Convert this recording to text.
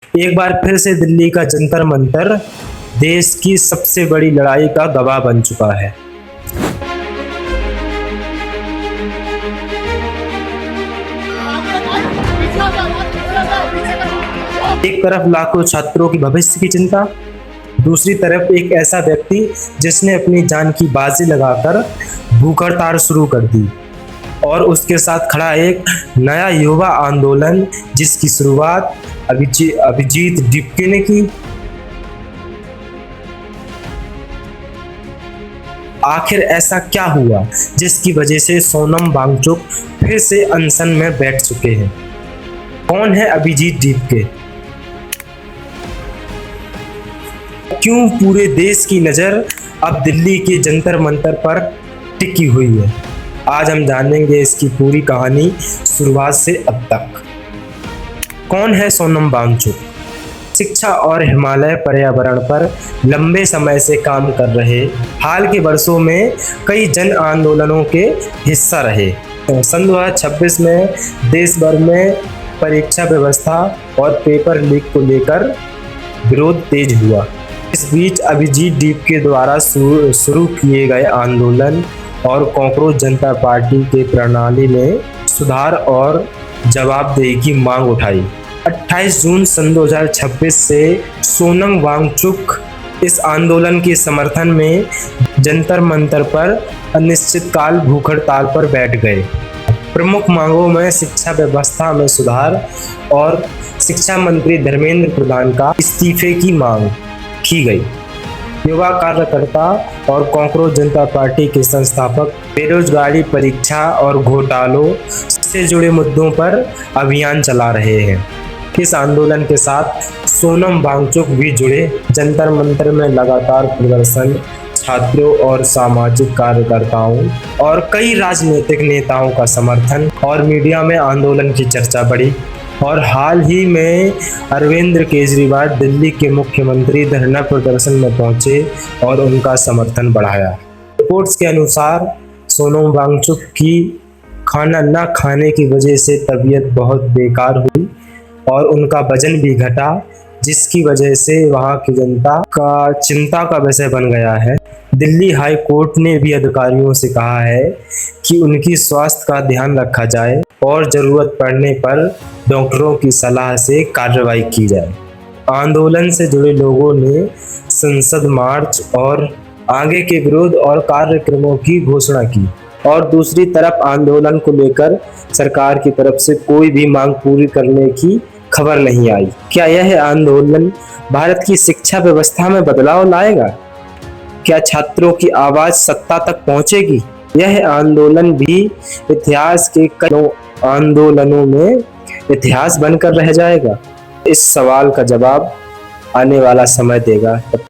एक बार फिर से दिल्ली का जंतर मंतर देश की सबसे बड़ी लड़ाई का गवाह बन चुका है। एक तरफ लाखों छात्रों की भविष्य की चिंता, दूसरी तरफ एक ऐसा व्यक्ति जिसने अपनी जान की बाजी लगाकर भूख हड़ताल शुरू कर दी, और उसके साथ खड़ा एक नया युवा आंदोलन जिसकी शुरुआत अभिजीत डिपके ने की। आखिर ऐसा क्या हुआ जिसकी वजह से सोनम वांगचुक फिर से अनशन में बैठ चुके हैं? कौन है अभिजीत डिपके? क्यों पूरे देश की नज़र अब दिल्ली के जंतर मंतर पर टिकी हुई है? आज हम जानेंगे इसकी पूरी कहानी शुरुआत से अब तक। कौन है सोनम वांगचुक? शिक्षा और हिमालय पर्यावरण पर लंबे समय से काम कर रहे, हाल के वर्षों में कई जन आंदोलनों के हिस्सा रहे। सन 2026 में देश भर में परीक्षा व्यवस्था और पेपर लीक को लेकर विरोध तेज हुआ। इस बीच अभिजीत डिपके द्वारा शुरू किए गए आंदोलन और कॉकरोच जनता पार्टी के प्रणाली में सुधार और जवाबदेही की मांग उठाई। 28 जून सन 2026 से सोनम वांगचुक इस आंदोलन के समर्थन में जंतर मंतर पर अनिश्चितकाल भूख हड़ताल पर बैठ गए। प्रमुख मांगों में शिक्षा व्यवस्था में सुधार और शिक्षा मंत्री धर्मेंद्र प्रधान का इस्तीफे की मांग की गई। युवा कार्यकर्ता और कॉकरोच जनता पार्टी के संस्थापक बेरोजगारी, परीक्षा और घोटालों से जुड़े मुद्दों पर अभियान चला रहे हैं। इस आंदोलन के साथ सोनम वांगचुक भी जुड़े। जंतर मंतर में लगातार प्रदर्शन, छात्रों और सामाजिक कार्यकर्ताओं और कई राजनीतिक नेताओं का समर्थन और मीडिया में आंदोलन की चर्चा बढ़ी। और हाल ही में अरविंद केजरीवाल दिल्ली के मुख्यमंत्री धरना प्रदर्शन में पहुंचे और उनका समर्थन बढ़ाया। रिपोर्ट्स के अनुसार सोनम वांगचुक की खाना न खाने की वजह से तबीयत बहुत बेकार हुई और उनका वजन भी घटा, जिसकी वजह से वहां की जनता का चिंता का विषय बन गया है। दिल्ली हाई कोर्ट ने भी अधिकारियों से कहा है कि उनकी स्वास्थ्य का ध्यान रखा जाए और जरूरत पड़ने पर डॉक्टरों की सलाह से कार्रवाई की जाए। आंदोलन से जुड़े लोगों ने संसद मार्च और आगे के विरोध और कार्यक्रमों की घोषणा की, और दूसरी तरफ आंदोलन को लेकर सरकार की तरफ से कोई भी मांग पूरी करने की खबर नहीं आई। क्या यह आंदोलन भारत की शिक्षा व्यवस्था में बदलाव लाएगा? क्या छात्रों की आवाज सत्ता तक पहुंचेगी? यह आंदोलन भी इतिहास के कई आंदोलनों में इतिहास बनकर रह जाएगा? इस सवाल का जवाब आने वाला समय देगा।